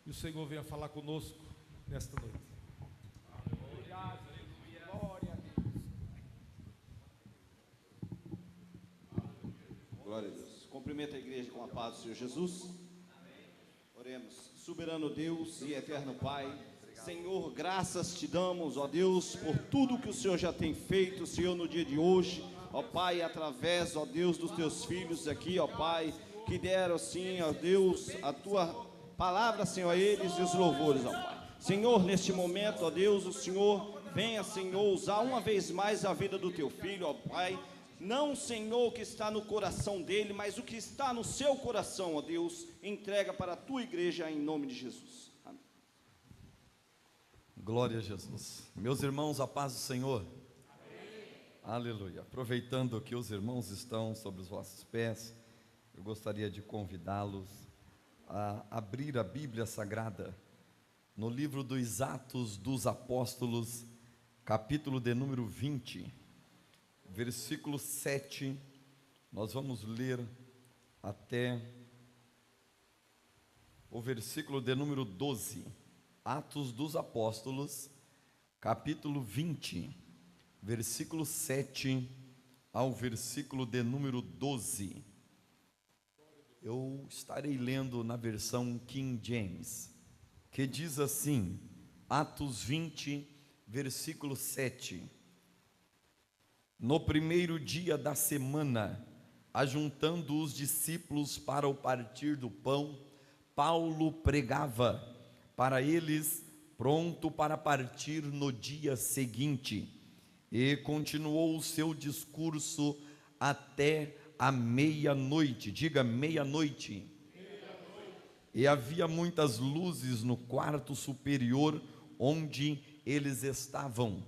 E o Senhor venha falar conosco nesta noite. Glória a Deus. Glória a Deus. Cumprimento a igreja com a paz do Senhor Jesus. Oremos. Soberano Deus e eterno Pai, Senhor, graças te damos, ó Deus, por tudo que o Senhor já tem feito, Senhor, no dia de hoje, ó Pai, através, ó Deus, dos teus filhos aqui, ó Pai, que deram, sim, ó Deus, a tua palavra, Senhor, a eles e os louvores, ó Pai. Senhor, neste momento, ó Deus, o Senhor venha, Senhor, usar uma vez mais a vida do teu filho, ó Pai. Não, Senhor, o que está no coração dele, mas o que está no seu coração, ó Deus, entrega para a tua igreja em nome de Jesus. Amém. Glória a Jesus. Meus irmãos, a paz do Senhor. Amém. Aleluia. Aproveitando que os irmãos estão sobre os vossos pés, eu gostaria de convidá-los a abrir a Bíblia Sagrada no livro dos Atos dos Apóstolos, capítulo de número 20, versículo 7, nós vamos ler até o versículo de número 12, Atos dos Apóstolos, capítulo 20, versículo 7 ao versículo de número 12. Eu estarei lendo na versão King James, que diz assim, Atos 20, versículo 7. No primeiro dia da semana, ajuntando os discípulos para o partir do pão, Paulo pregava para eles, pronto para partir no dia seguinte, e continuou o seu discurso até a meia-noite. Diga meia-noite. E havia muitas luzes no quarto superior onde eles estavam.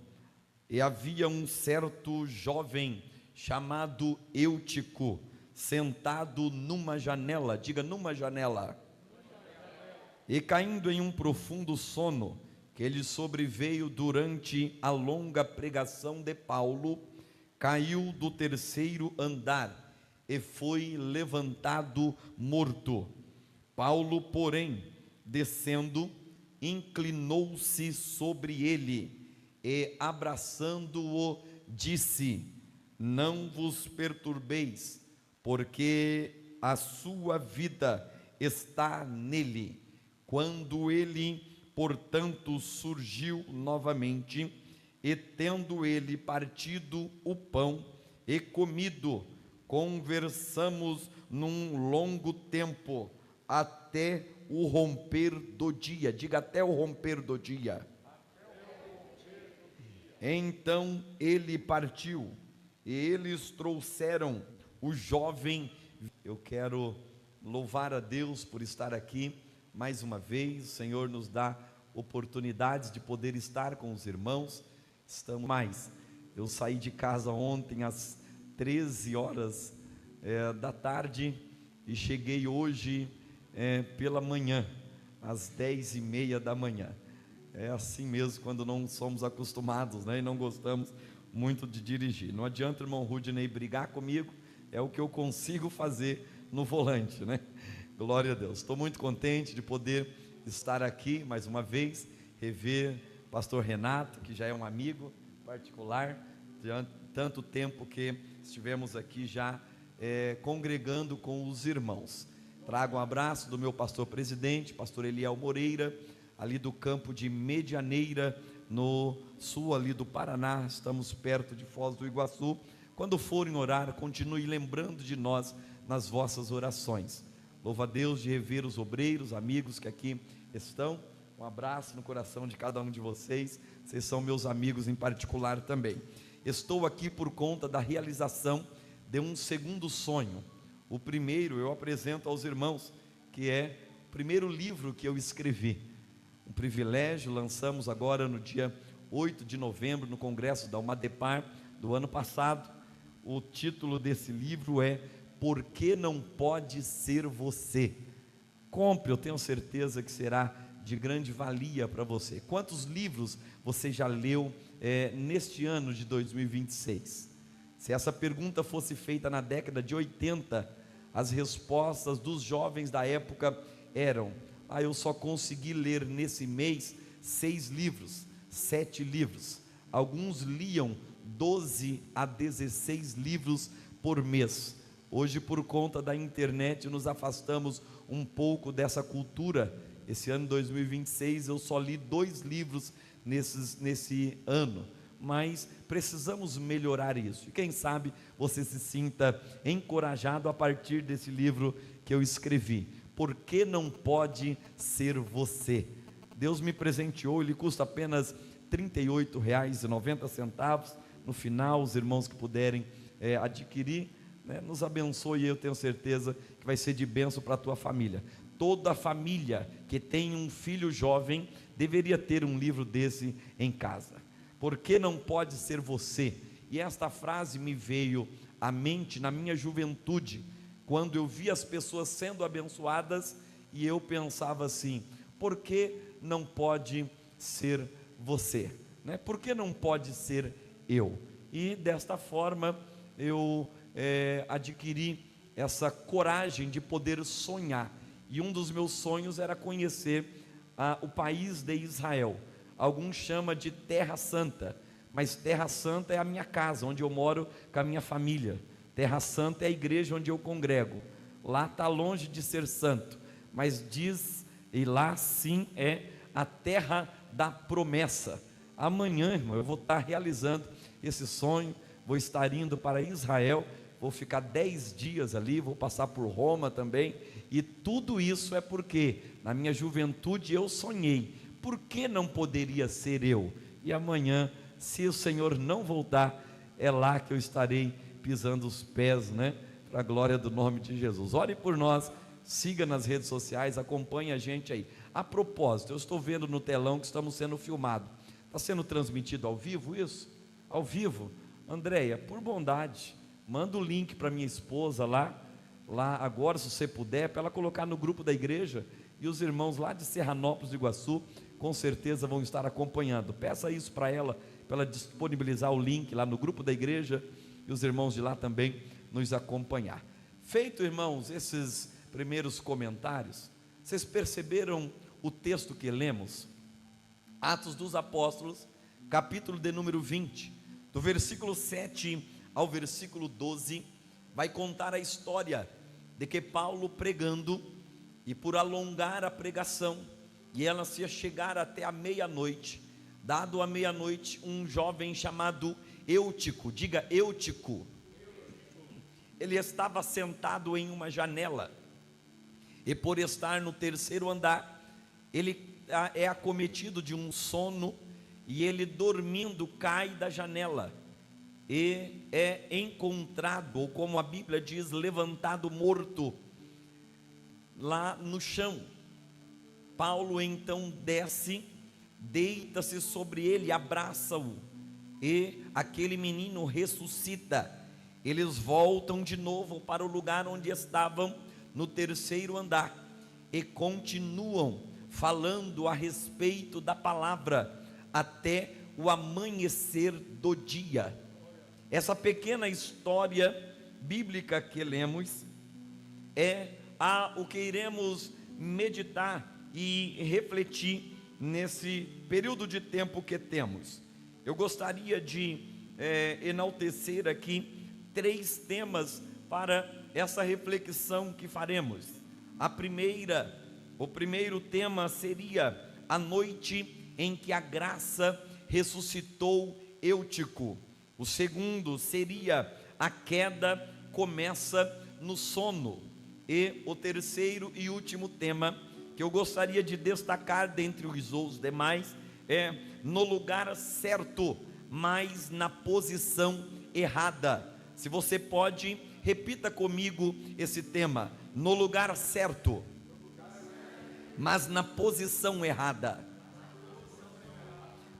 E havia um certo jovem chamado Eutico, sentado numa janela, diga numa janela, e caindo em um profundo sono, que lhe sobreveio durante a longa pregação de Paulo, caiu do terceiro andar e foi levantado morto. Paulo, porém, descendo, inclinou-se sobre ele, e abraçando-o, disse: não vos perturbeis, porque a sua vida está nele. Quando ele, portanto, surgiu novamente, e tendo ele partido o pão e comido, conversamos num longo tempo, até o romper do dia. Diga até o romper do dia. Então ele partiu, e eles trouxeram o jovem. Eu quero louvar a Deus por estar aqui mais uma vez. O Senhor nos dá oportunidades de poder estar com os irmãos. Estamos mais. Eu saí de casa ontem às 13 horas da tarde e cheguei hoje pela manhã, às 10h30 da manhã. É assim mesmo quando não somos acostumados, né? E não gostamos muito de dirigir. Não adianta, irmão Rudney, brigar comigo, é o que eu consigo fazer no volante, né? Glória a Deus. Estou muito contente de poder estar aqui mais uma vez, rever pastor Renato, que já é um amigo particular, de tanto tempo que estivemos aqui já congregando com os irmãos. Trago um abraço do meu pastor presidente, pastor Eliel Moreira, ali do campo de Medianeira, no sul ali do Paraná. Estamos perto de Foz do Iguaçu. Quando forem orar, continue lembrando de nós nas vossas orações. Louva a Deus de rever os obreiros, amigos que aqui estão. Um abraço no coração de cada um de vocês. Vocês são meus amigos em particular também. Estou aqui por conta da realização de um segundo sonho. O primeiro eu apresento aos irmãos, que é o primeiro livro que eu escrevi. Um privilégio, lançamos agora no dia 8 de novembro, no congresso da Umadepar do ano passado. O título desse livro é Por que não pode ser você? Compre, eu tenho certeza que será de grande valia para você. Quantos livros você já leu neste ano de 2026? Se essa pergunta fosse feita na década de 80, as respostas dos jovens da época eram: eu só consegui ler nesse mês 6 livros, 7 livros. Alguns liam 12 a 16 livros por mês. Hoje, por conta da internet, nos afastamos um pouco dessa cultura. Esse ano 2026 eu só li 2 livros nesse ano, mas precisamos melhorar isso, e quem sabe você se sinta encorajado a partir desse livro que eu escrevi, Por que não pode ser você? Deus me presenteou, ele custa apenas R$ 38,90, no final os irmãos que puderem adquirir, nos abençoe, e eu tenho certeza que vai ser de bênção para a tua família. Toda família que tem um filho jovem deveria ter um livro desse em casa. Por que não pode ser você? E esta frase me veio à mente na minha juventude, quando eu vi as pessoas sendo abençoadas, e eu pensava assim: por que não pode ser você? Por que não pode ser eu? E desta forma eu adquiri essa coragem de poder sonhar, e um dos meus sonhos era conhecer o país de Israel. Alguns chamam de Terra Santa, mas Terra Santa é a minha casa, onde eu moro com a minha família. Terra Santa é a igreja onde eu congrego. Lá está longe de ser santo, mas diz, e lá sim é a terra da promessa. Amanhã, irmão, eu vou estar realizando esse sonho, vou estar indo para Israel, vou ficar 10 dias ali, vou passar por Roma também, e tudo isso é porque na minha juventude eu sonhei, por que não poderia ser eu? E amanhã, se o Senhor não voltar, é lá que eu estarei pisando os pés, para a glória do nome de Jesus. Ore por nós, siga nas redes sociais, acompanhe a gente aí. A propósito, eu estou vendo no telão que estamos sendo filmados. Está sendo transmitido ao vivo isso? Ao vivo? Andréia, por bondade, manda o link para minha esposa lá agora, se você puder, para ela colocar no grupo da igreja, e os irmãos lá de Serranópolis do Iguaçu, com certeza vão estar acompanhando. Peça isso para ela disponibilizar o link lá no grupo da igreja, e os irmãos de lá também nos acompanhar. Feito, irmãos, esses primeiros comentários, vocês perceberam o texto que lemos? Atos dos Apóstolos, capítulo de número 20, do versículo 7 ao versículo 12, vai contar a história de que Paulo pregando, e por alongar a pregação, e ela se chegar até a meia-noite, dado a meia-noite, um jovem chamado Eutico, diga Eutico, ele estava sentado em uma janela, e por estar no 3º andar, ele é acometido de um sono, e ele dormindo cai da janela, e é encontrado, ou como a Bíblia diz, levantado morto, lá no chão. Paulo então desce, deita-se sobre ele, abraça-o, e aquele menino ressuscita. Eles voltam de novo para o lugar onde estavam, no 3º andar, e continuam falando a respeito da palavra, até o amanhecer do dia. Essa pequena história bíblica que lemos, é o que iremos meditar e refletir nesse período de tempo que temos. Eu gostaria de enaltecer aqui 3 temas para essa reflexão que faremos. O primeiro tema seria a noite em que a graça ressuscitou Eutico. O segundo seria a queda começa no sono. E o terceiro e último tema que eu gostaria de destacar dentre os demais é no lugar certo, mas na posição errada. Se você pode, repita comigo esse tema: no lugar certo, mas na posição errada.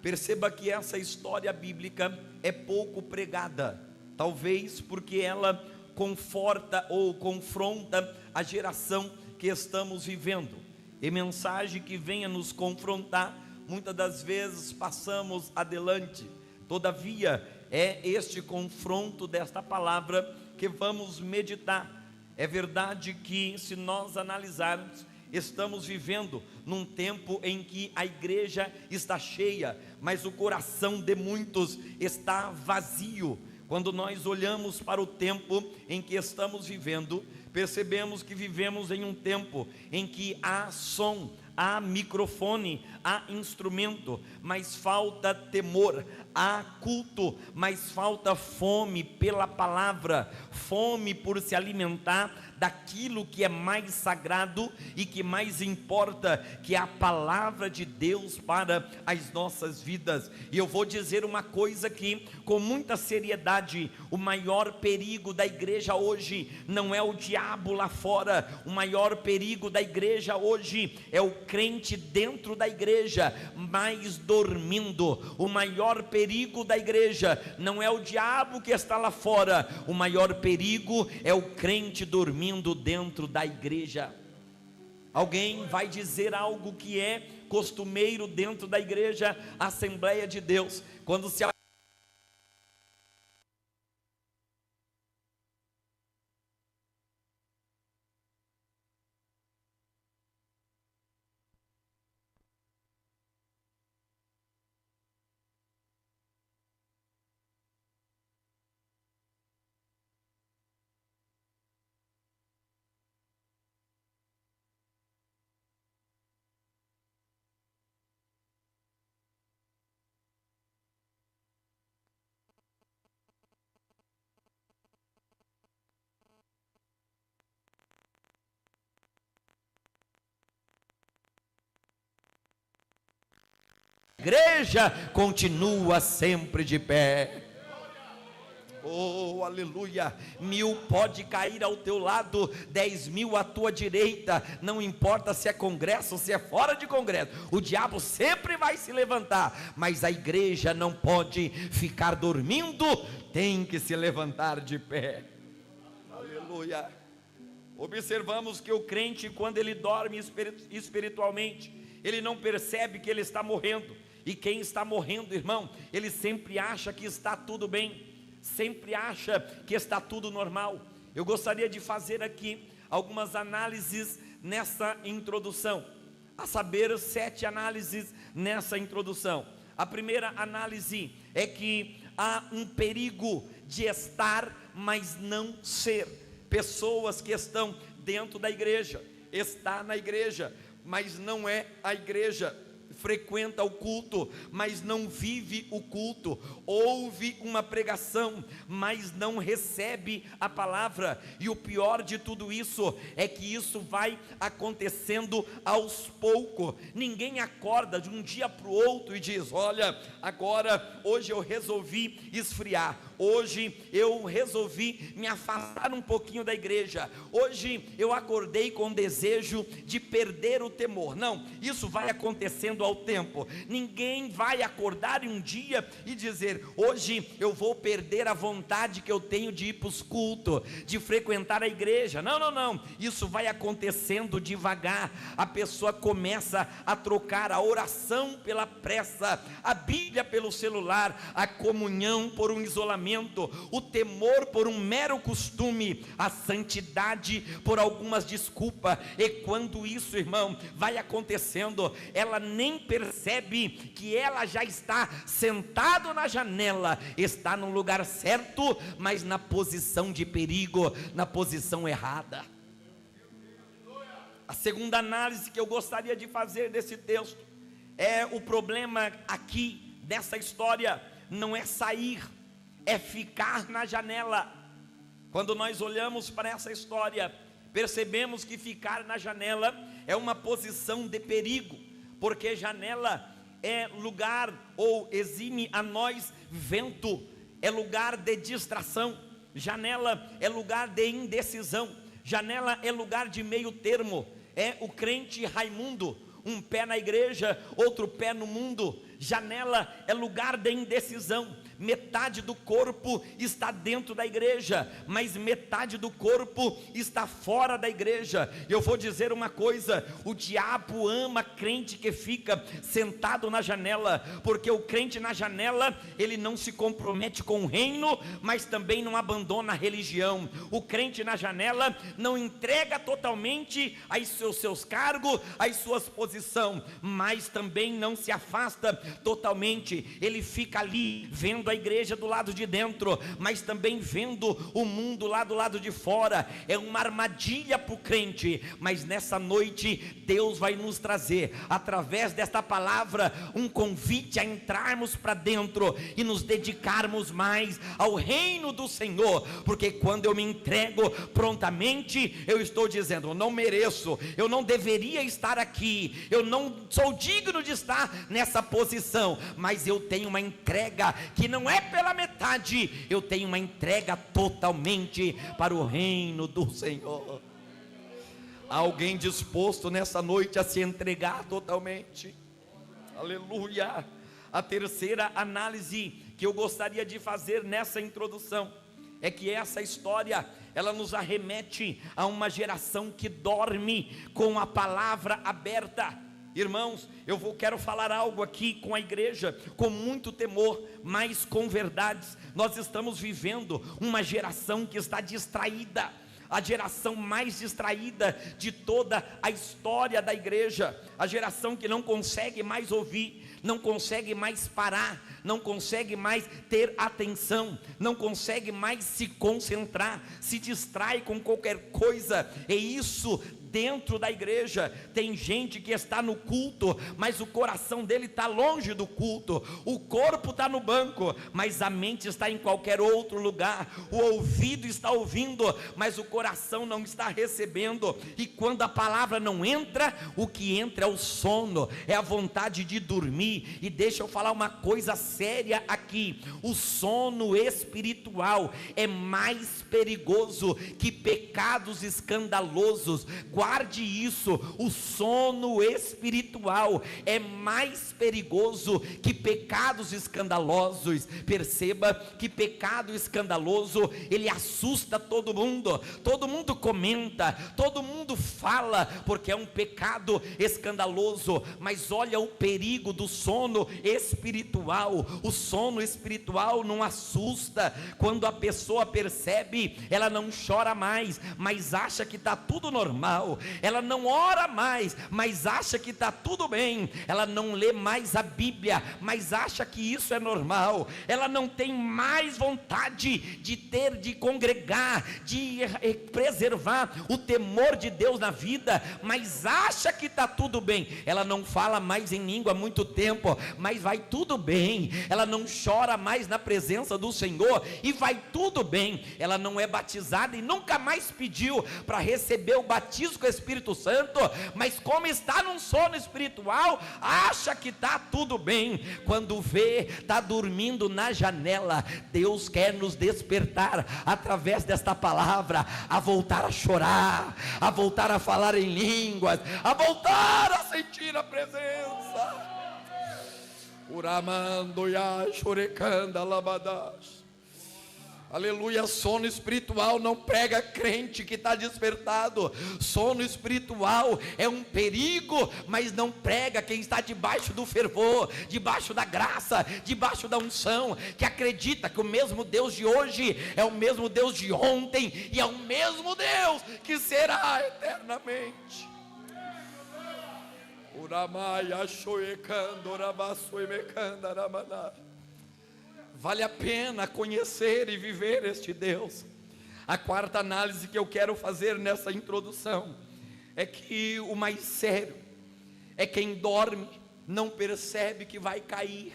Perceba que essa história bíblica é pouco pregada, talvez porque ela conforta ou confronta a geração que estamos vivendo, e mensagem que venha nos confrontar, muitas das vezes passamos adiante. Todavia, é este confronto desta palavra que vamos meditar. É verdade que, se nós analisarmos, estamos vivendo num tempo em que a igreja está cheia, mas o coração de muitos está vazio. Quando nós olhamos para o tempo em que estamos vivendo, percebemos que vivemos em um tempo em que há som, há microfone, há instrumento, mas falta temor, há culto, mas falta fome pela palavra, fome por se alimentar daquilo que é mais sagrado e que mais importa, que é a palavra de Deus para as nossas vidas. E eu vou dizer uma coisa aqui com muita seriedade: o maior perigo da igreja hoje não é o diabo lá fora, o maior perigo da igreja hoje é o crente dentro da igreja, mas dormindo. O maior perigo da igreja não é o diabo que está lá fora, o maior perigo é o crente dormindo dentro da igreja. Alguém vai dizer algo que é costumeiro dentro da igreja Assembleia de Deus, quando se igreja continua sempre de pé. Oh, aleluia. 1000 pode cair ao teu lado, 10.000 à tua direita, não importa se é congresso ou se é fora de congresso, o diabo sempre vai se levantar, mas a igreja não pode ficar dormindo, tem que se levantar de pé. Aleluia. Observamos que o crente, quando ele dorme espiritualmente, ele não percebe que ele está morrendo. E quem está morrendo, irmão, ele sempre acha que está tudo bem, sempre acha que está tudo normal. Eu gostaria de fazer aqui algumas análises nessa introdução, a saber, 7 análises nessa introdução. A primeira análise é que há um perigo de estar, mas não ser. Pessoas que estão dentro da igreja, está na igreja, mas não é a igreja, frequenta o culto, mas não vive o culto, ouve uma pregação, mas não recebe a palavra. E o pior de tudo isso é que isso vai acontecendo aos poucos. Ninguém acorda de um dia para o outro e diz: olha, agora, hoje eu resolvi esfriar, hoje eu resolvi me afastar um pouquinho da igreja, hoje eu acordei com desejo de perder o temor. Não, isso vai acontecendo ao tempo. Ninguém vai acordar em um dia e dizer: hoje eu vou perder a vontade que eu tenho de ir para os cultos, de frequentar a igreja. Não, não, não, isso vai acontecendo devagar. A pessoa começa a trocar a oração pela pressa, a Bíblia pelo celular, a comunhão por um isolamento, o temor por um mero costume, a santidade por algumas desculpas. E quando isso, irmão, vai acontecendo, ela nem percebe que ela já está sentado na janela, está no lugar certo, mas na posição de perigo, na posição errada. A segunda análise que eu gostaria de fazer desse texto é o problema aqui dessa história não é sair, é ficar na janela. Quando nós olhamos para essa história, percebemos que ficar na janela é uma posição de perigo, porque janela é lugar, ou exime a nós vento, é lugar de distração, janela é lugar de indecisão, janela é lugar de meio termo, é o crente Raimundo, um pé na igreja, outro pé no mundo. Janela é lugar de indecisão. metade do corpo está dentro da igreja, mas metade do corpo está fora da igreja. Eu vou dizer uma coisa: o diabo ama crente que fica sentado na janela, porque o crente na janela, ele não se compromete com o reino, mas também não abandona a religião. O crente na janela não entrega totalmente os seus cargos, as suas posições, mas também não se afasta totalmente. Ele fica ali vendo a igreja do lado de dentro, mas também vendo o mundo lá do lado de fora. É uma armadilha para o crente, mas nessa noite Deus vai nos trazer, através desta palavra, um convite a entrarmos para dentro e nos dedicarmos mais ao reino do Senhor, porque quando eu me entrego prontamente, eu estou dizendo: eu não mereço, eu não deveria estar aqui, eu não sou digno de estar nessa posição, mas eu tenho uma entrega que não é pela metade, eu tenho uma entrega totalmente para o reino do Senhor. Há alguém disposto nessa noite a se entregar totalmente? Aleluia. A terceira análise que eu gostaria de fazer nessa introdução é que essa história, ela nos arremete a uma geração que dorme com a palavra aberta. Irmãos, quero falar algo aqui com a igreja, com muito temor, mas com verdades. Nós estamos vivendo uma geração que está distraída, a geração mais distraída de toda a história da igreja, a geração que não consegue mais ouvir, não consegue mais parar, não consegue mais ter atenção, não consegue mais se concentrar, se distrai com qualquer coisa. E isso dentro da igreja, tem gente que está no culto, mas o coração dele está longe do culto, o corpo está no banco, mas a mente está em qualquer outro lugar, o ouvido está ouvindo, mas o coração não está recebendo. E quando a palavra não entra, o que entra é o sono, é a vontade de dormir. E deixa eu falar uma coisa séria aqui: o sono espiritual é mais perigoso que pecados escandalosos. Guarde isso: o sono espiritual é mais perigoso que pecados escandalosos. Perceba que pecado escandaloso, ele assusta todo mundo comenta, todo mundo fala, porque é um pecado escandaloso. Mas olha o perigo do sono espiritual. O sono espiritual não assusta. Quando a pessoa percebe, ela não chora mais, mas acha que está tudo normal. Ela não ora mais, mas acha que está tudo bem. Ela não lê mais a Bíblia, mas acha que isso é normal. Ela não tem mais vontade de congregar, de preservar o temor de Deus na vida, mas acha que está tudo bem. Ela não fala mais em língua há muito tempo, mas vai tudo bem. Ela não chora mais na presença do Senhor e vai tudo bem. Ela não é batizada e nunca mais pediu para receber o batismo com o Espírito Santo, mas como está num sono espiritual, acha que está tudo bem. Quando vê, está dormindo na janela. Deus quer nos despertar através desta palavra, a voltar a chorar, a voltar a falar em línguas, a voltar a sentir a presença. Uramando ya churecanda labadash. Aleluia. Sono espiritual não prega crente que está despertado. Sono espiritual é um perigo, mas não prega quem está debaixo do fervor, debaixo da graça, debaixo da unção, que acredita que o mesmo Deus de hoje é o mesmo Deus de ontem e é o mesmo Deus que será eternamente. Uramaya shoekando rabasu emekanda ramana. Vale a pena conhecer e viver este Deus. A quarta análise que eu quero fazer nessa introdução é que o mais sério é quem dorme, não percebe que vai cair.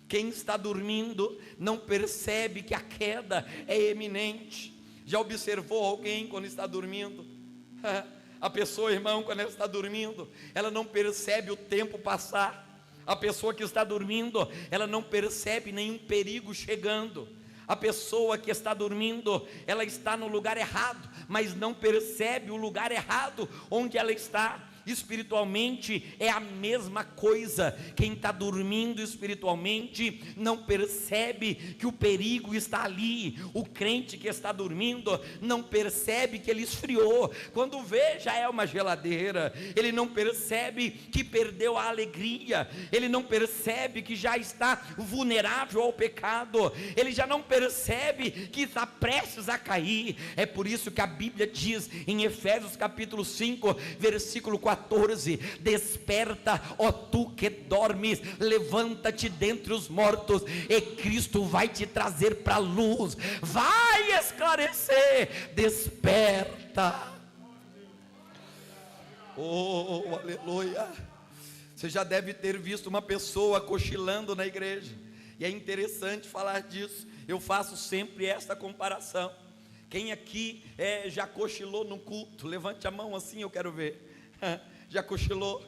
Quem está dormindo não percebe que a queda é iminente. Já observou alguém quando está dormindo? A pessoa, irmão, quando ela está dormindo, ela não percebe o tempo passar. A pessoa que está dormindo, ela não percebe nenhum perigo chegando. A pessoa que está dormindo, ela está no lugar errado, mas não percebe o lugar errado onde ela está. espiritualmente é a mesma coisa. Quem está dormindo espiritualmente não percebe que o perigo está ali. O crente que está dormindo não percebe que ele esfriou, quando vê já é uma geladeira. Ele não percebe que perdeu a alegria, ele não percebe que já está vulnerável ao pecado, ele já não percebe que está prestes a cair. É por isso que a Bíblia diz em Efésios capítulo 5, versículo 14: desperta, ó tu que dormes, levanta-te dentre os mortos, e Cristo vai te trazer para a luz, vai esclarecer. Desperta. Oh, aleluia. Você já deve ter visto uma pessoa cochilando na igreja, e é interessante falar disso. Eu faço sempre esta comparação. Quem aqui já cochilou no culto? Levante a mão assim, eu quero ver. Já cochilou?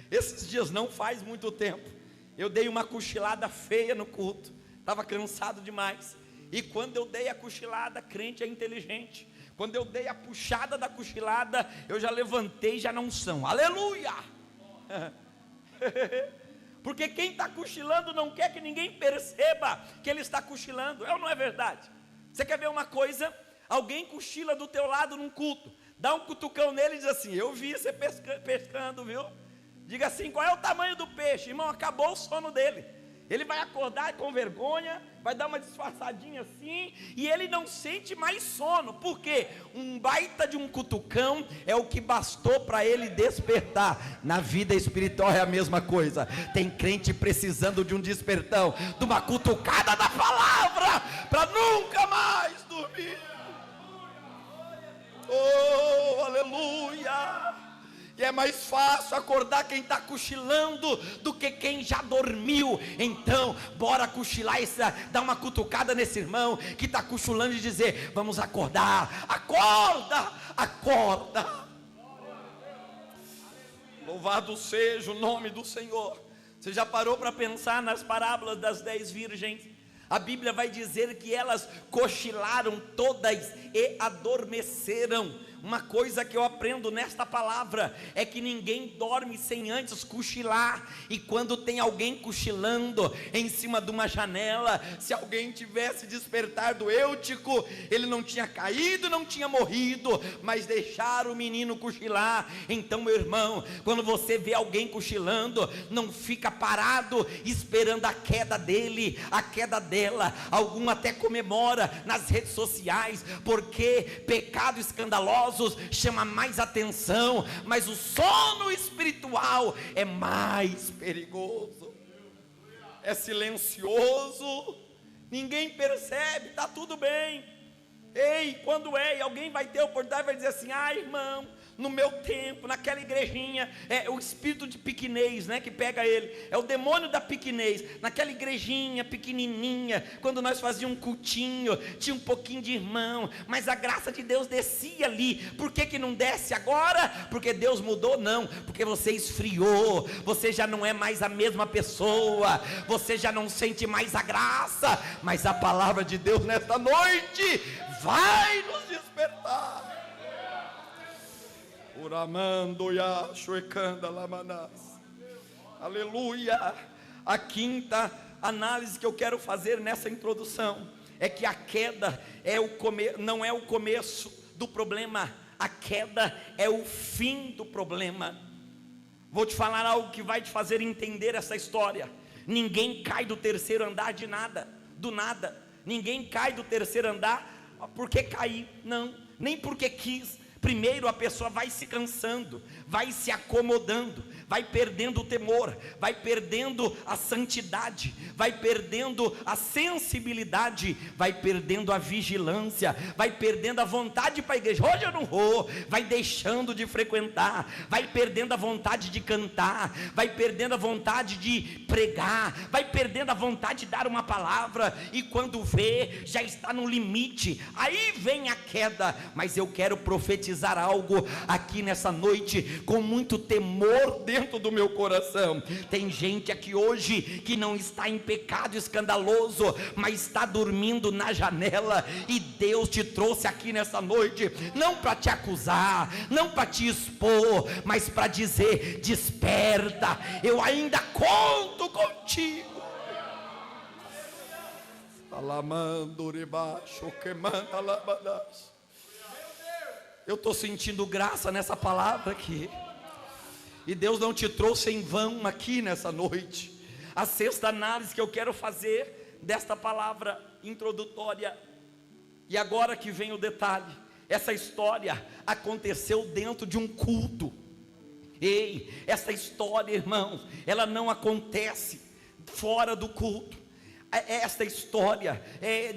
Esses dias, não faz muito tempo, eu dei uma cochilada feia no culto, estava cansado demais. E quando eu dei a cochilada, crente é inteligente, quando eu dei a puxada da cochilada, eu já levantei já na unção. Aleluia! Porque quem está cochilando não quer que ninguém perceba que ele está cochilando. É ou não é verdade? Você quer ver uma coisa? Alguém cochila do teu lado num culto, dá um cutucão nele e diz assim: eu vi você pescando, viu? Diga assim: qual é o tamanho do peixe? Irmão, acabou o sono dele. Ele vai acordar com vergonha, vai dar uma disfarçadinha assim, e ele não sente mais sono. Por quê? Um baita de um cutucão é o que bastou para ele despertar. Na vida espiritual é a mesma coisa. Tem crente precisando de um despertão, de uma cutucada da palavra, para nunca mais dormir. Oh, aleluia! E é mais fácil acordar quem está cochilando do que quem já dormiu. Então, bora cochilar, dar uma cutucada nesse irmão que está cochilando e dizer: vamos acordar, acorda, acorda. Louvado seja o nome do Senhor. Você já parou para pensar nas parábolas das 10 virgens? A Bíblia vai dizer que elas cochilaram todas e adormeceram. Uma coisa que eu aprendo nesta palavra é que ninguém dorme sem antes cochilar. E quando tem alguém cochilando em cima de uma janela, se alguém tivesse despertado Eutico, ele não tinha caído, não tinha morrido, mas deixaram o menino cochilar. Então, meu irmão, quando você vê alguém cochilando, não fica parado esperando a queda dele, a queda dela. Algum até comemora nas redes sociais, porque pecado escandaloso chama mais atenção, mas o sono espiritual é mais perigoso, é silencioso, ninguém percebe, está tudo bem. Ei, quando alguém vai ter a oportunidade, vai dizer assim: ah, irmão, no meu tempo, naquela igrejinha, é o espírito de pequenez, né, que pega ele, é o demônio da pequenez. Naquela igrejinha pequenininha, quando nós fazíamos um cultinho, tinha um pouquinho de irmão, mas a graça de Deus descia ali. Por que não desce agora? Porque Deus mudou? Não, porque você esfriou, você já não é mais a mesma pessoa, você já não sente mais a graça. Mas a palavra de Deus nesta noite vai nos despertar. Aleluia. A quinta análise que eu quero fazer nessa introdução é que a queda não é o começo do problema, a queda é o fim do problema. Vou te falar algo que vai te fazer entender essa história. Ninguém cai do terceiro andar do nada. Ninguém cai do terceiro andar porque caiu, não, nem porque quis. Primeiro a pessoa vai se cansando, vai se acomodando, vai perdendo o temor, vai perdendo a santidade, vai perdendo a sensibilidade, vai perdendo a vigilância, vai perdendo a vontade para a igreja. Hoje eu não vou, vai deixando de frequentar, vai perdendo a vontade de cantar, vai perdendo a vontade de pregar, vai perdendo a vontade de dar uma palavra, e quando vê, já está no limite. Aí vem a queda. Mas eu quero profetizar algo aqui nessa noite, com muito temor de dentro do meu coração. Tem gente aqui hoje que não está em pecado escandaloso, mas está dormindo na janela, e Deus te trouxe aqui nessa noite, não para te acusar, não para te expor, mas para dizer: desperta, eu ainda conto contigo. Eu estou sentindo graça nessa palavra aqui, e Deus não te trouxe em vão aqui nessa noite. A sexta análise que eu quero fazer desta palavra introdutória, e agora que vem o detalhe: essa história aconteceu dentro de um culto. Ei, essa história, irmãos, ela não acontece fora do culto. Esta história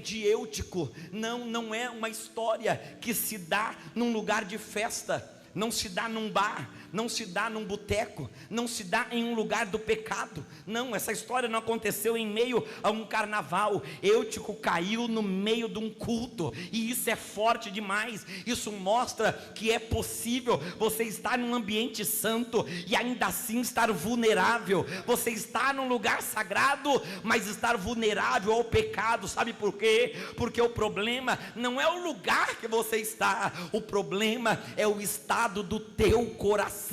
de Eutico não é uma história que se dá num lugar de festa, não se dá num bar, não se dá num boteco, não se dá em um lugar do pecado. Não, essa história não aconteceu em meio a um carnaval. Eutico caiu no meio de um culto, e isso é forte demais. Isso mostra que é possível você estar num ambiente santo e ainda assim estar vulnerável. Você está num lugar sagrado, mas estar vulnerável ao pecado. Sabe por quê? Porque o problema não é o lugar que você está, o problema é o estado do teu coração.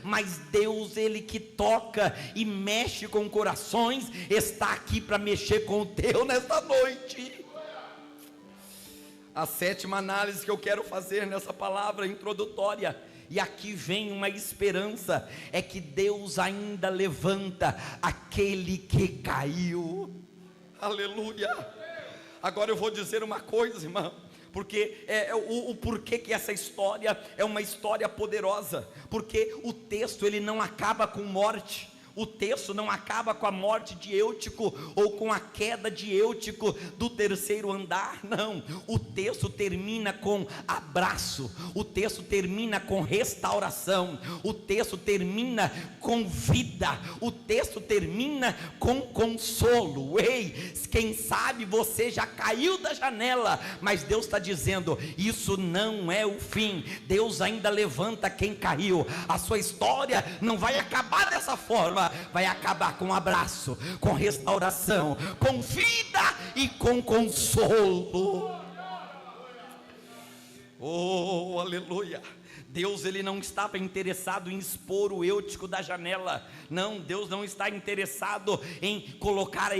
Mas Deus, Ele que toca e mexe com corações, está aqui para mexer com o teu nesta noite. A sétima análise que eu quero fazer nessa palavra introdutória, e aqui vem uma esperança, é que Deus ainda levanta aquele que caiu. Aleluia. Agora eu vou dizer uma coisa, irmão, porque o porquê que essa história é uma história poderosa, porque o texto ele não acaba com morte. O texto não acaba com a morte de Eutico ou com a queda de Eutico do terceiro andar, não. O texto termina com abraço, o texto termina com restauração, o texto termina com vida, o texto termina com consolo. Ei, quem sabe você já caiu da janela, mas Deus está dizendo: isso não é o fim. Deus ainda levanta quem caiu. A sua história não vai acabar dessa forma, vai acabar com um abraço, com restauração, com vida e com consolo. Oh, aleluia. Deus, Ele não estava interessado em expor o Eutico da janela. Não, Deus não está interessado em colocar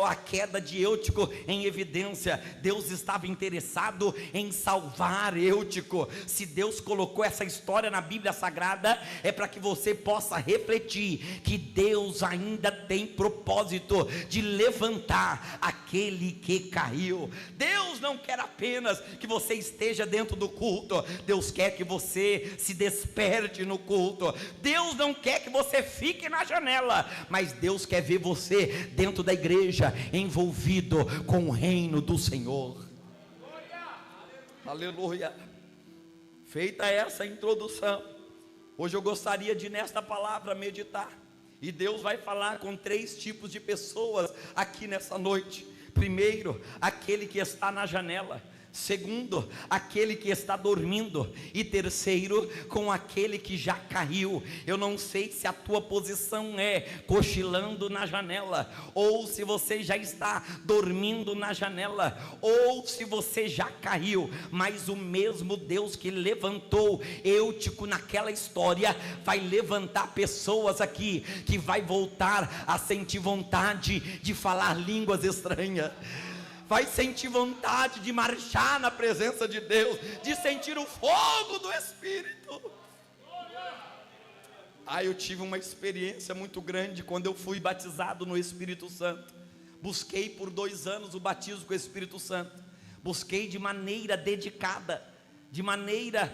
a queda de Eutico em evidência. Deus estava interessado em salvar Eutico. Se Deus colocou essa história na Bíblia Sagrada, é para que você possa refletir que Deus ainda tem propósito de levantar aquele que caiu. Deus não quer apenas que você esteja dentro do culto, Deus quer que você se desperte no culto. Deus não quer que você fique na janela, mas Deus quer ver você dentro da igreja, envolvido com o reino do Senhor. Aleluia. Feita essa introdução, hoje eu gostaria de nesta palavra meditar, e Deus vai falar com 3 tipos de pessoas aqui nessa noite. Primeiro, aquele que está na janela. Segundo, aquele que está dormindo. E terceiro, com aquele que já caiu. Eu não sei se a tua posição é cochilando na janela, ou se você já está dormindo na janela, ou se você já caiu, mas o mesmo Deus que levantou Eutico naquela história, vai levantar pessoas aqui, que vai voltar a sentir vontade de falar línguas estranhas, vai sentir vontade de marchar na presença de Deus, de sentir o fogo do Espírito. Eu tive uma experiência muito grande quando eu fui batizado no Espírito Santo. Busquei por 2 anos o batismo com o Espírito Santo. Busquei de maneira dedicada, de maneira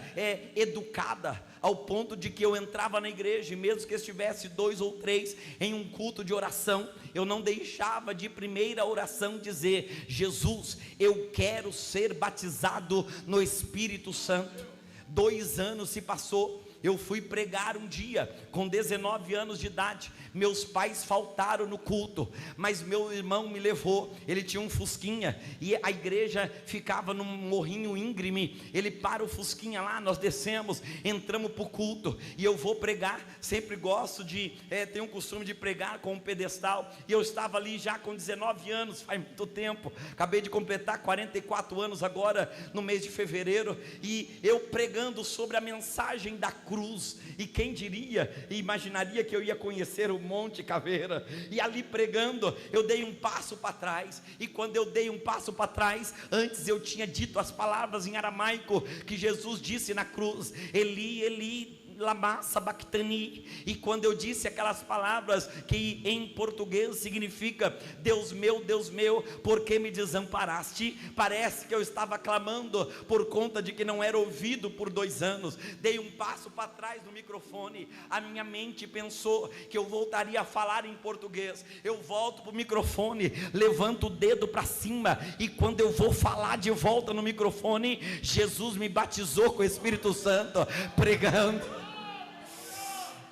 educada, ao ponto de que eu entrava na igreja, e mesmo que estivesse 2 ou 3 em um culto de oração, eu não deixava de primeira oração dizer: Jesus, eu quero ser batizado no Espírito Santo. 2 anos se passou, eu fui pregar um dia, com 19 anos de idade. Meus pais faltaram no culto, mas meu irmão me levou. Ele tinha um fusquinha, e a igreja ficava num morrinho íngreme. Ele para o fusquinha lá, nós descemos, entramos para o culto, e eu vou pregar. Sempre gosto de, tenho o costume de pregar com um pedestal, e eu estava ali já com 19 anos, faz muito tempo, acabei de completar 44 anos agora, no mês de fevereiro, e eu pregando sobre a mensagem da cruz. E quem diria, imaginaria que eu ia conhecer o Monte Caveira, e ali pregando, eu dei um passo para trás, e quando eu dei um passo para trás, antes eu tinha dito as palavras em aramaico, que Jesus disse na cruz: Eli, Eli, lama sabachthani. E quando eu disse aquelas palavras que em português significa: Deus meu, por que me desamparaste? Parece que eu estava clamando por conta de que não era ouvido por 2 anos. Dei um passo para trás no microfone, a minha mente pensou que eu voltaria a falar em português. Eu volto para o microfone, levanto o dedo para cima, e quando eu vou falar de volta no microfone, Jesus me batizou com o Espírito Santo, pregando.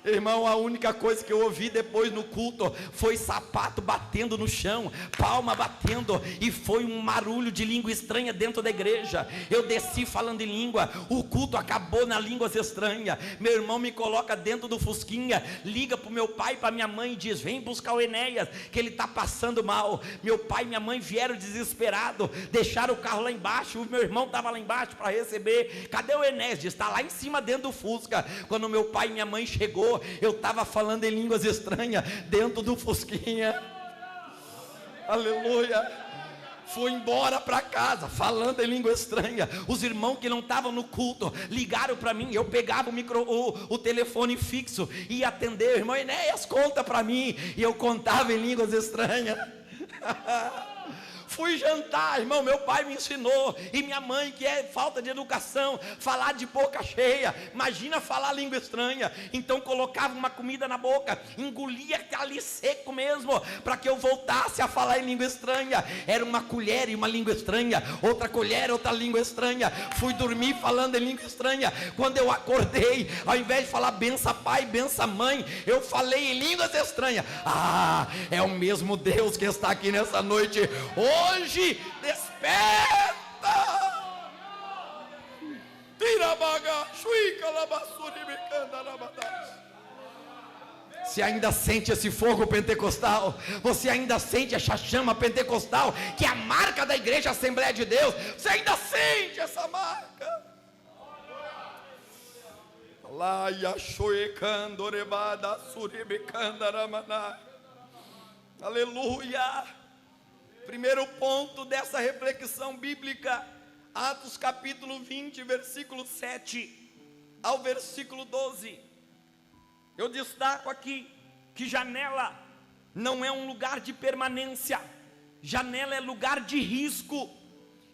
Irmão, a única coisa que eu ouvi depois no culto foi sapato batendo no chão, palma batendo, e foi um marulho de língua estranha dentro da igreja. Eu desci falando em língua, o culto acabou na línguas estranhas. Meu irmão me coloca dentro do fusquinha, liga para o meu pai e para minha mãe e diz: vem buscar o Enéas, que ele está passando mal. Meu pai e minha mãe vieram desesperados, deixaram o carro lá embaixo, o meu irmão estava lá embaixo para receber. Cadê o Enéas? Está lá em cima dentro do fusca. Quando meu pai e minha mãe chegou, eu estava falando em línguas estranhas dentro do fusquinha. Aleluia. Fui embora para casa falando em língua estranha. Os irmãos que não estavam no culto ligaram para mim. Eu pegava o telefone fixo e ia atender. Irmão Enéas, conta para mim. E eu contava em línguas estranhas. Fui jantar, irmão, meu pai me ensinou, e minha mãe, que é falta de educação, falar de boca cheia, imagina falar língua estranha. Então colocava uma comida na boca, engolia ali seco mesmo, para que eu voltasse a falar em língua estranha. Era uma colher e uma língua estranha, outra colher, outra língua estranha. Fui dormir falando em língua estranha. Quando eu acordei, ao invés de falar bença pai, bença mãe, eu falei em línguas estranhas. Ah, é o mesmo Deus que está aqui nessa noite. Hoje, desperta! Você ainda sente esse fogo pentecostal? Você ainda sente essa chama pentecostal, que é a marca da igreja Assembleia de Deus? Você ainda sente essa marca? Aleluia! Primeiro ponto dessa reflexão bíblica, Atos capítulo 20, versículo 7 ao versículo 12. Eu destaco aqui que janela não é um lugar de permanência, janela é lugar de risco.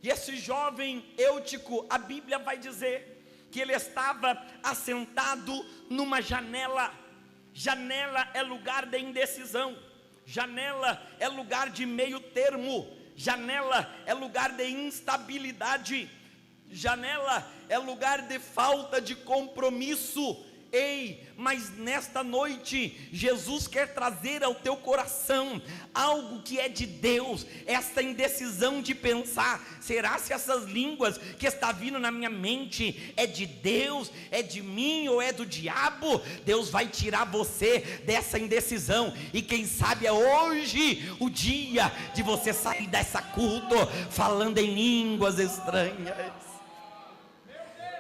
E esse jovem Eutico, a Bíblia vai dizer que ele estava assentado numa janela. Janela é lugar de indecisão. Janela é lugar de meio termo. Janela é lugar de instabilidade. Janela é lugar de falta de compromisso. Ei, mas nesta noite, Jesus quer trazer ao teu coração algo que é de Deus. Essa indecisão de pensar: será se essas línguas que está vindo na minha mente é de Deus, é de mim ou é do diabo? Deus vai tirar você dessa indecisão, e quem sabe é hoje o dia de você sair dessa culto falando em línguas estranhas.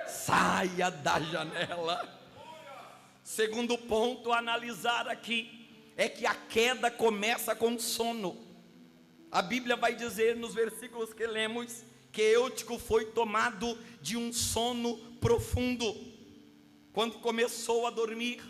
Saia da janela. Segundo ponto a analisar aqui é que a queda começa com sono. A Bíblia vai dizer nos versículos que lemos que Eutico foi tomado de um sono profundo. Quando começou a dormir,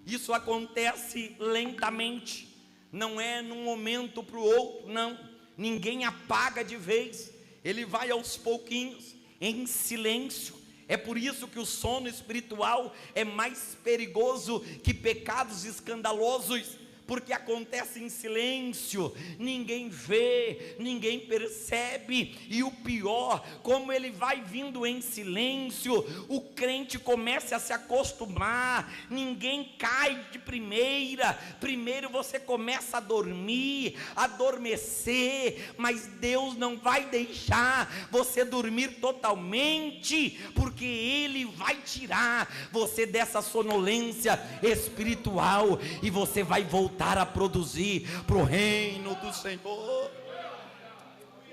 isso acontece lentamente, não é num momento para o outro, não. Ninguém apaga de vez, ele vai aos pouquinhos, em silêncio. É por isso que o sono espiritual é mais perigoso que pecados escandalosos, porque acontece em silêncio, ninguém vê, ninguém percebe, e o pior, como ele vai vindo em silêncio, o crente começa a se acostumar, ninguém cai de primeira, primeiro você começa a dormir, adormecer, mas Deus não vai deixar você dormir totalmente, porque Ele vai tirar você dessa sonolência espiritual, e você vai voltar a produzir para o reino do Senhor.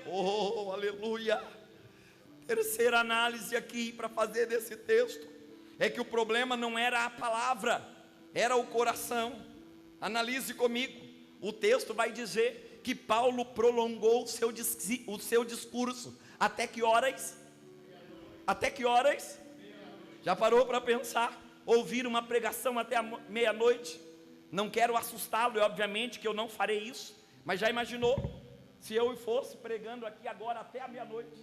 Oh, aleluia. Terceira análise aqui para fazer desse texto, é que o problema não era a palavra, era o coração. Analise comigo, o texto vai dizer que Paulo prolongou o seu discurso, até que horas? Até que horas? Já parou para pensar? Ouvir uma pregação até a meia-noite? Não quero assustá-lo, e obviamente que eu não farei isso, mas já imaginou, se eu fosse pregando aqui agora até a meia-noite?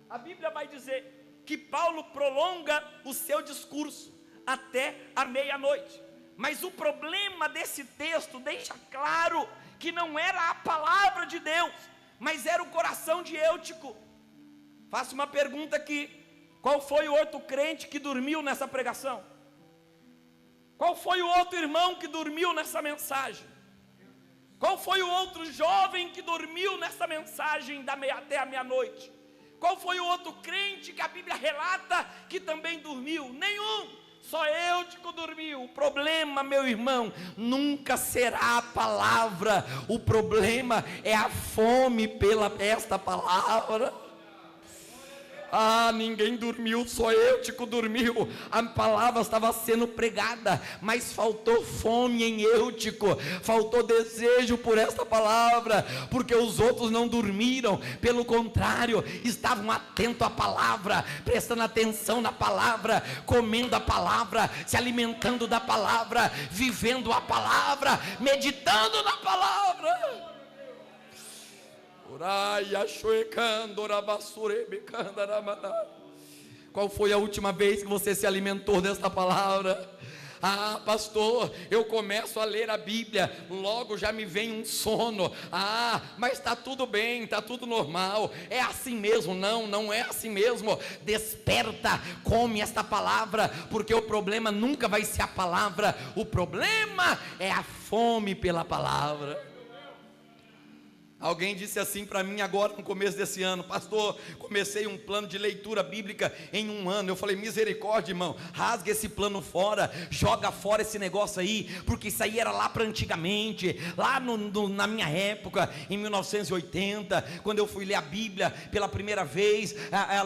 A Bíblia vai dizer que Paulo prolonga o seu discurso até a meia-noite, mas o problema desse texto deixa claro que não era a palavra de Deus, mas era o coração de Eutico. Faço uma pergunta aqui: qual foi o outro crente que dormiu nessa pregação? Qual foi o outro irmão que dormiu nessa mensagem? Qual foi o outro jovem que dormiu nessa mensagem até a meia-noite? Qual foi o outro crente que a Bíblia relata que também dormiu? Nenhum, só Eutico dormiu. O problema, meu irmão, nunca será a palavra, o problema é a fome pela esta palavra. Ah, ninguém dormiu, só Eutico dormiu. A palavra estava sendo pregada, mas faltou fome em Eutico, faltou desejo por esta palavra, porque os outros não dormiram, pelo contrário, estavam atentos à palavra, prestando atenção na palavra, comendo a palavra, se alimentando da palavra, vivendo a palavra, meditando na palavra. Qual foi a última vez que você se alimentou desta palavra? Ah, pastor, eu começo a ler a Bíblia, logo já me vem um sono. Ah, mas está tudo bem, está tudo normal, é assim mesmo. Não, não é assim mesmo. Desperta, come esta palavra, porque o problema nunca vai ser a palavra, o problema é a fome pela palavra. Alguém disse assim para mim agora no começo desse ano: pastor, comecei um plano de leitura bíblica em um ano. Eu falei: misericórdia, irmão, rasga esse plano fora, joga fora esse negócio aí, porque isso aí era lá para antigamente, lá na minha época, em 1980, quando eu fui ler a Bíblia pela primeira vez,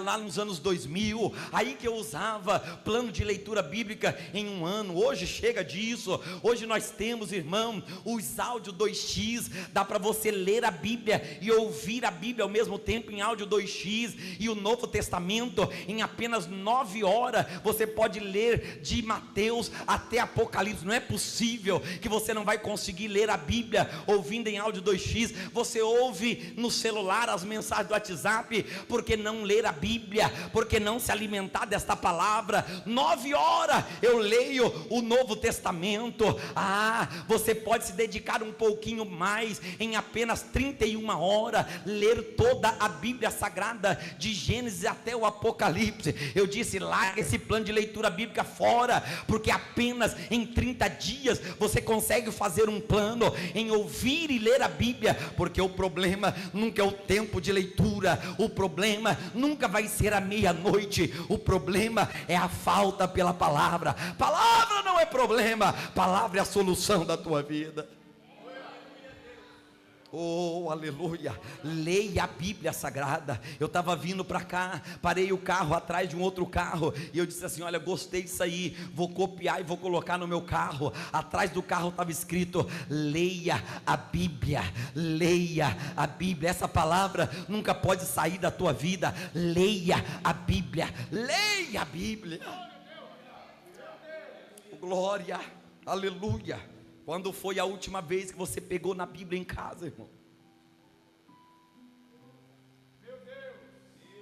lá nos anos 2000, aí que eu usava plano de leitura bíblica em um ano. Hoje chega disso, hoje nós temos, irmão, os áudios 2x, dá para você ler a Bíblia e ouvir a Bíblia ao mesmo tempo em áudio 2x, e o Novo Testamento em apenas 9 horas, você pode ler de Mateus até Apocalipse. Não é possível que você não vai conseguir ler a Bíblia ouvindo em áudio 2x, você ouve no celular as mensagens do WhatsApp, porque não ler a Bíblia, porque não se alimentar desta palavra? 9 horas eu leio o Novo Testamento. Ah, você pode se dedicar um pouquinho mais, em apenas 31 horas, ler toda a Bíblia Sagrada, de Gênesis até o Apocalipse. Eu disse: larga esse plano de leitura bíblica fora, porque apenas em 30 dias você consegue fazer um plano em ouvir e ler a Bíblia, porque o problema nunca é o tempo de leitura, o problema nunca vai ser a meia-noite, o problema é a falta pela palavra. Palavra não é problema, palavra é a solução da tua vida. Oh, aleluia, leia a Bíblia Sagrada. Eu estava vindo para cá, parei o carro atrás de um outro carro, e eu disse assim: olha, gostei disso aí, vou copiar e vou colocar no meu carro. Atrás do carro estava escrito: leia a Bíblia, leia a Bíblia. Essa palavra nunca pode sair da tua vida. Leia a Bíblia, leia a Bíblia. Glória, aleluia. Quando foi a última vez que você pegou na Bíblia em casa, irmão?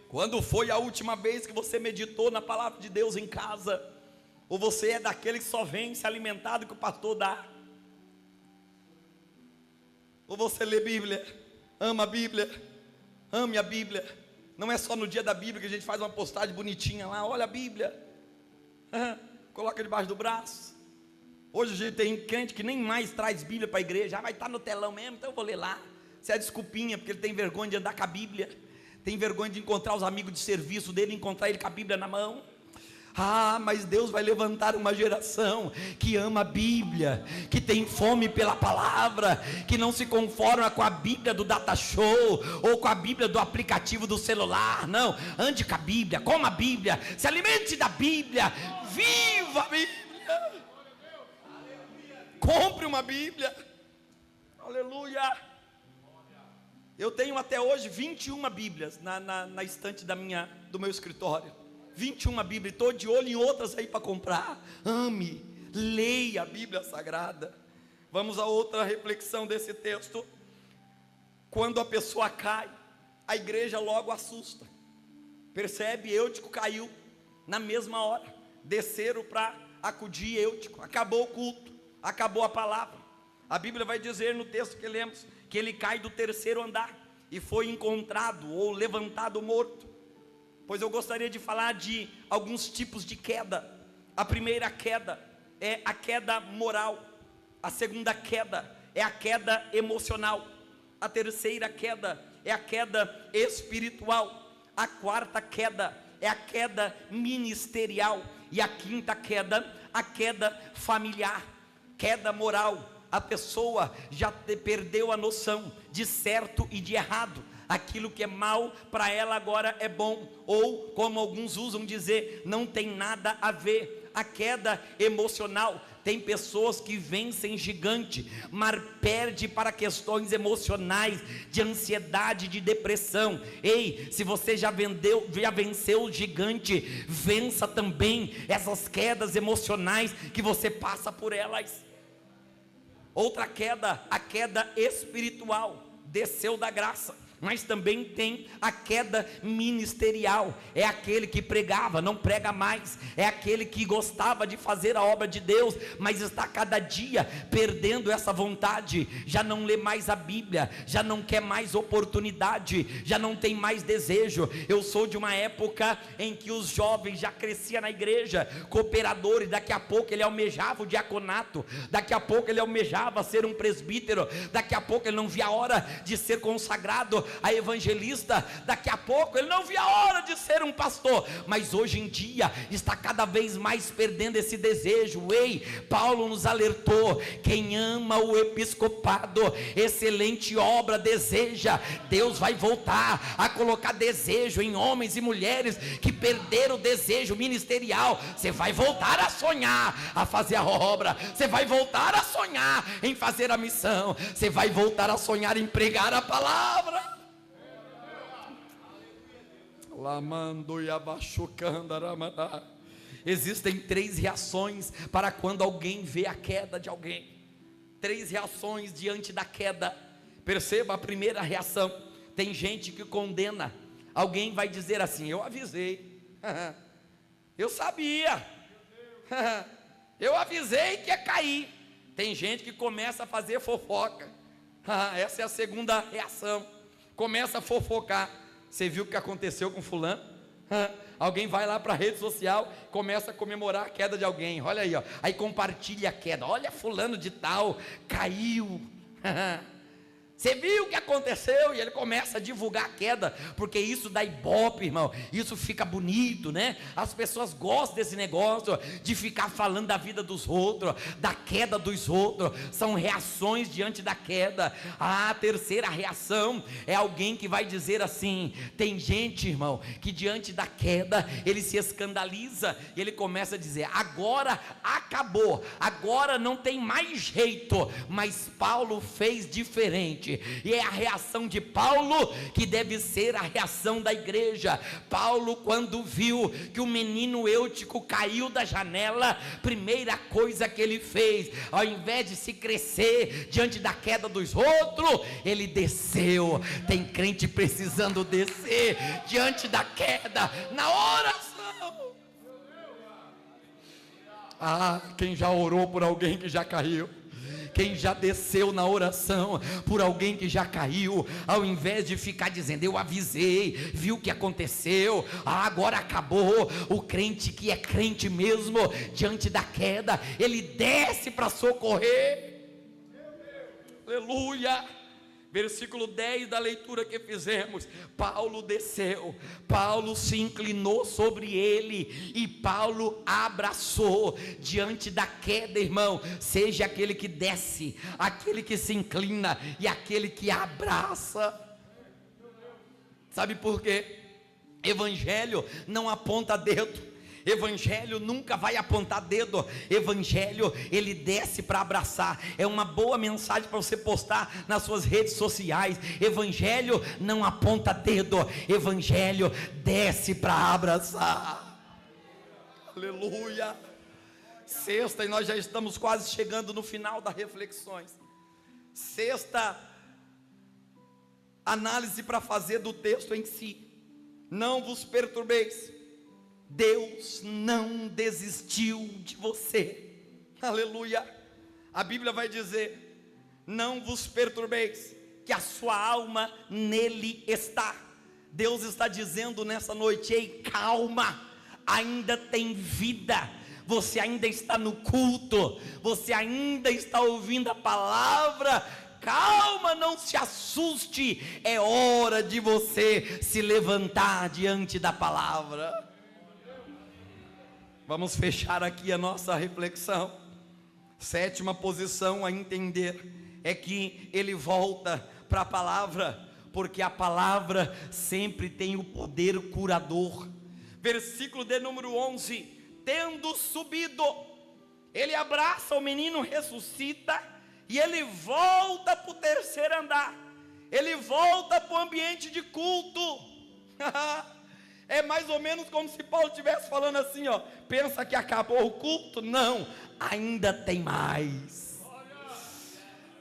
Quando foi a última vez que você meditou na palavra de Deus em casa? Ou você é daquele que só vem se alimentar do que o pastor dá? Ou você lê Bíblia, ama a Bíblia, ame a Bíblia. Não é só no dia da Bíblia que a gente faz uma postagem bonitinha lá, olha a Bíblia, coloca debaixo do braço. Hoje a gente tem crente que nem mais traz Bíblia para a igreja, já vai estar no telão mesmo, então eu vou ler lá. Isso é desculpinha, porque ele tem vergonha de andar com a Bíblia, tem vergonha de encontrar os amigos de serviço dele, encontrar ele com a Bíblia na mão. Mas Deus vai levantar uma geração que ama a Bíblia, que tem fome pela palavra, que não se conforma com a Bíblia do data show, ou com a Bíblia do aplicativo do celular. Não, ande com a Bíblia, coma a Bíblia, se alimente da Bíblia, viva a Bíblia, compre uma Bíblia, aleluia. Eu tenho até hoje 21 Bíblias na estante do meu escritório. 21 Bíblias, estou de olho em outras aí para comprar. Ame, leia a Bíblia Sagrada. Vamos a outra reflexão desse texto. Quando a pessoa cai, a igreja logo assusta. Percebe? Eutico caiu na mesma hora. Desceram para acudir Eutico. Acabou o culto, acabou a palavra. A Bíblia vai dizer no texto que lemos que ele cai do 3º andar e foi encontrado ou levantado morto. Pois eu gostaria de falar de alguns tipos de queda. A primeira queda é a queda moral. A segunda queda é a queda emocional. A terceira queda é a queda espiritual. A quarta queda é a queda ministerial. E a quinta queda, a queda familiar. Queda moral. A pessoa já perdeu a noção de certo e de errado. Aquilo que é mal para ela agora é bom, ou como alguns usam dizer, não tem nada a ver. A queda emocional, tem pessoas que vencem gigante, mas perde para questões emocionais, de ansiedade, de depressão. Ei, se você já venceu o gigante, vença também essas quedas emocionais que você passa por elas. Outra queda, a queda espiritual, desceu da graça. Mas também tem a queda ministerial. É aquele que pregava, não prega mais. É aquele que gostava de fazer a obra de Deus, mas está cada dia perdendo essa vontade. Já não lê mais a Bíblia, já não quer mais oportunidade, já não tem mais desejo. Eu sou de uma época em que os jovens já cresciam na igreja, cooperadores. Daqui a pouco ele almejava o diaconato, daqui a pouco ele almejava ser um presbítero, daqui a pouco ele não via a hora de ser consagrado a evangelista, daqui a pouco ele não via a hora de ser um pastor, mas hoje em dia está cada vez mais perdendo esse desejo. Ei, Paulo nos alertou: quem ama o episcopado, excelente obra deseja. Deus vai voltar a colocar desejo em homens e mulheres que perderam o desejo ministerial. Você vai voltar a sonhar a fazer a obra, você vai voltar a sonhar em fazer a missão, você vai voltar a sonhar em pregar a palavra. Existem 3 reações para quando alguém vê a queda de alguém. 3 reações diante da queda. Perceba a primeira reação. Tem gente que condena. Alguém vai dizer assim: eu avisei, eu sabia, eu avisei que ia cair. Tem gente que começa a fazer fofoca. Essa é a segunda reação. Começa a fofocar. Você viu o que aconteceu com fulano? Alguém vai lá para a rede social, começa a comemorar a queda de alguém. Olha aí, ó. Aí compartilha a queda. Olha, fulano de tal caiu. Você viu o que aconteceu? E ele começa a divulgar a queda, porque isso dá ibope, irmão. Isso fica bonito, né? As pessoas gostam desse negócio de ficar falando da vida dos outros, da queda dos outros. São reações diante da queda. A terceira reação é alguém que vai dizer assim: tem gente, irmão, que diante da queda ele se escandaliza e ele começa a dizer: agora acabou, agora não tem mais jeito. Mas Paulo fez diferente. E é a reação de Paulo que deve ser a reação da igreja. Paulo, quando viu que o menino Eutico caiu da janela, primeira coisa que ele fez, ao invés de se crescer diante da queda dos outros, ele desceu. Tem crente precisando descer diante da queda na oração. Quem já orou por alguém que já caiu? Quem já desceu na oração por alguém que já caiu, ao invés de ficar dizendo, eu avisei, viu o que aconteceu, agora acabou. O crente que é crente mesmo, diante da queda, ele desce para socorrer. Aleluia. Versículo 10 da leitura que fizemos, Paulo desceu, Paulo se inclinou sobre ele, e Paulo abraçou. Diante da queda, irmão, seja aquele que desce, aquele que se inclina, e aquele que abraça. Sabe por quê? Evangelho não aponta dedo, evangelho nunca vai apontar dedo, evangelho ele desce para abraçar. É uma boa mensagem para você postar nas suas redes sociais. Evangelho não aponta dedo, evangelho desce para abraçar. Aleluia. Sexta, e nós já estamos quase chegando no final das reflexões. Sexta análise para fazer do texto em si: não vos perturbeis, Deus não desistiu de você. Aleluia. A Bíblia vai dizer, não vos perturbeis, que a sua alma nele está. Deus está dizendo nessa noite, ei, calma, ainda tem vida, você ainda está no culto, você ainda está ouvindo a palavra. Calma, não se assuste, é hora de você se levantar diante da palavra. Vamos fechar aqui a nossa reflexão. Sétima posição a entender é que ele volta para a palavra, porque a palavra sempre tem o poder curador. Versículo de número 11: tendo subido, ele abraça o menino, ressuscita, e ele volta para o terceiro andar, ele volta para o ambiente de culto. É mais ou menos como se Paulo estivesse falando assim, ó, pensa que acabou o culto? Não, ainda tem mais.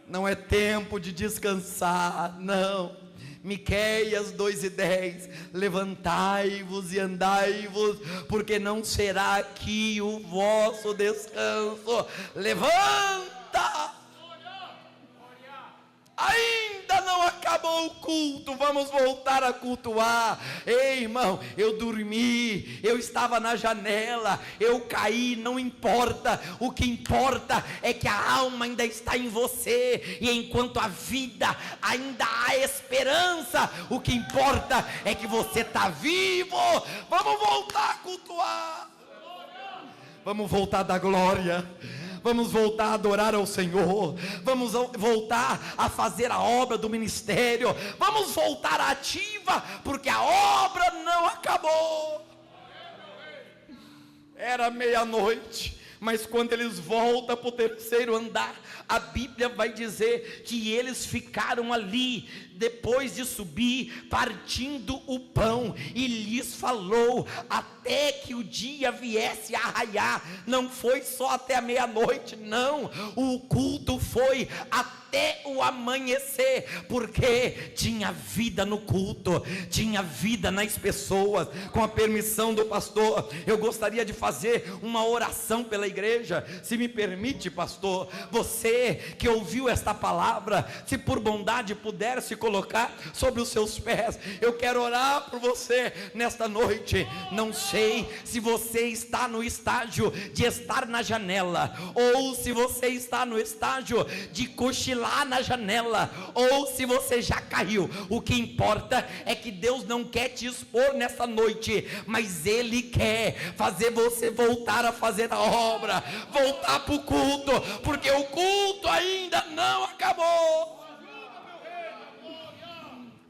Não é tempo de descansar, não. Miqueias 2:10, levantai-vos e andai-vos, porque não será aqui o vosso descanso. Levanta! Ainda não acabou o culto, vamos voltar a cultuar. Ei, irmão, eu dormi, eu estava na janela, eu caí, não importa. O que importa é que a alma ainda está em você, e enquanto a vida ainda há esperança, o que importa é que você está vivo. Vamos voltar a cultuar, vamos voltar da glória, vamos voltar a adorar ao Senhor, vamos voltar a fazer a obra do ministério, vamos voltar ativa, porque a obra não acabou. Era meia-noite, mas quando eles voltam para o terceiro andar, a Bíblia vai dizer que eles ficaram ali, depois de subir, partindo o pão, e lhes falou até que o dia viesse a raiar. Não foi só até a meia-noite, não, o culto foi até o amanhecer, porque tinha vida no culto, tinha vida nas pessoas. Com a permissão do pastor, eu gostaria de fazer uma oração pela igreja, se me permite, pastor. Você que ouviu esta palavra, se por bondade puder se colocar sobre os seus pés, eu quero orar por você nesta noite. Não sei se você está no estágio de estar na janela, ou se você está no estágio de cochilar na janela, ou se você já caiu. O que importa é que Deus não quer te expor nessa noite, mas Ele quer fazer você voltar a fazer a obra, voltar para o culto, porque o culto ainda não acabou.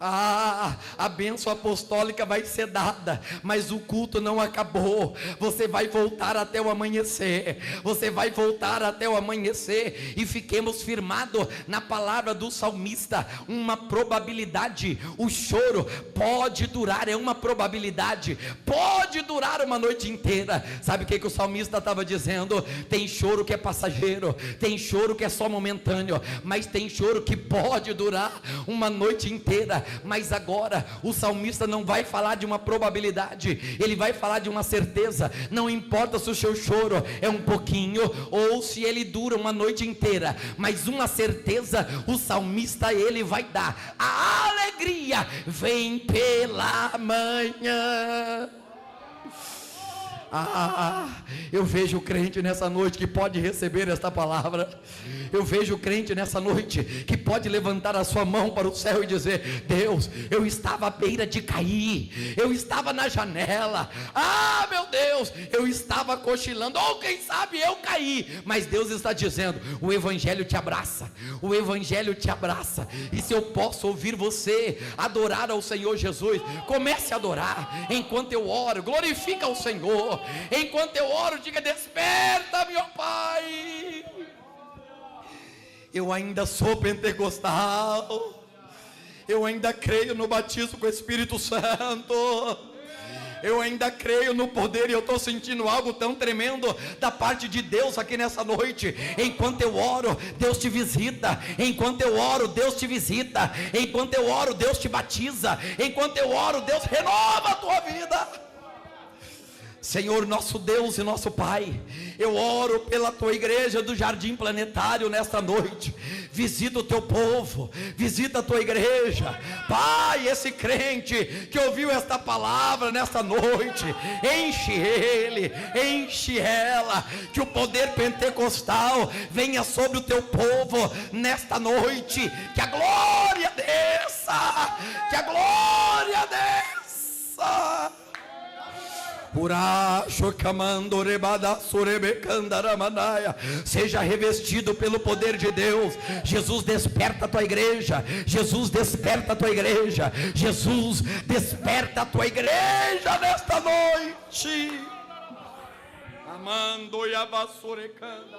A bênção apostólica vai ser dada, mas o culto não acabou. Você vai voltar até o amanhecer, você vai voltar até o amanhecer. E fiquemos firmados na palavra do salmista, uma probabilidade. O choro pode durar, é uma probabilidade, pode durar uma noite inteira. Sabe o que o salmista estava dizendo? Tem choro que é passageiro, tem choro que é só momentâneo, mas tem choro que pode durar uma noite inteira. mas agora o salmista não vai falar de uma probabilidade, ele vai falar de uma certeza. Não importa se o seu choro é um pouquinho ou se ele dura uma noite inteira, mas uma certeza o salmista ele vai dar: a alegria vem pela manhã. Eu vejo o crente nessa noite que pode receber esta palavra. Eu vejo o crente nessa noite que pode levantar a sua mão para o céu e dizer: Deus, eu estava à beira de cair, eu estava na janela, meu Deus, eu estava cochilando, ou quem sabe eu caí, mas Deus está dizendo: o Evangelho te abraça, o Evangelho te abraça. E se eu posso ouvir você adorar ao Senhor Jesus, comece a adorar enquanto eu oro, glorifica ao Senhor. Enquanto eu oro, diga: desperta, meu Pai. Eu ainda sou pentecostal, eu ainda creio no batismo com o Espírito Santo, eu ainda creio no poder, e eu estou sentindo algo tão tremendo da parte de Deus aqui nessa noite. Enquanto eu oro, Deus te visita. Enquanto eu oro, Deus te visita. Enquanto eu oro, Deus te batiza. Enquanto eu oro, Deus renova a tua vida. Senhor, nosso Deus e nosso Pai, eu oro pela tua igreja do Jardim Planetário nesta noite. Visita o teu povo, visita a tua igreja, Pai. Esse crente que ouviu esta palavra nesta noite, enche ele, enche ela, que o poder pentecostal venha sobre o teu povo nesta noite, que a glória desça, que a glória desça. Seja revestido pelo poder de Deus. Jesus, desperta a tua igreja. Jesus, desperta a tua igreja. Jesus, desperta a tua igreja nesta noite. Amando e abassurecanda.